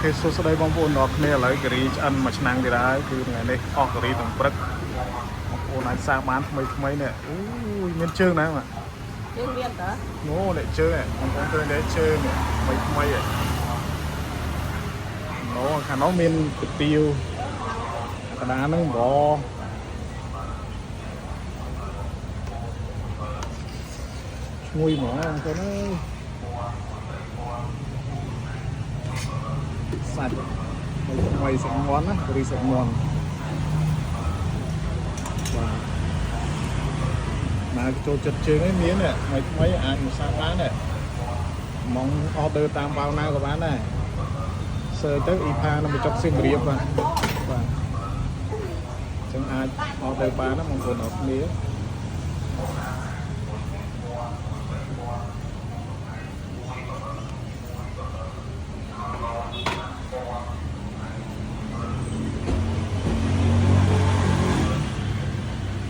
គេសួស្តីបងប្អូនទាំងអស់គ្នាឥឡូវការីឆ្អិនមួយឆ្នាំទៀតហើយគឺថ្ងៃនេះអស់ការីទាំងព្រឹកបងប្អូនអាចសាកបានថ្មីនេះអូយមានជើងណាស់ជើងមានតើអូនេះជើងបងប្អូនឃើញទេជើងថ្មីអូខាងនោះមានគុយទាវកណ្ដាលហ្នឹងបឈ្ងុយហ្មងបងប្អូនអើយសាច់ថ្មីសាច់មាន់ណាការីសាច់មាន់បាទណាចូលចិត្តជើងឯងមានថ្មីអាចមកសាកបានមកអស់ដើតាមបាវណាក៏បានដែរសើទៅអ៊ីផានឹងបញ្ចុកសៀមរាបបាទចឹងអាចអស់ដើបានណាបងប្អូនអរគ្នា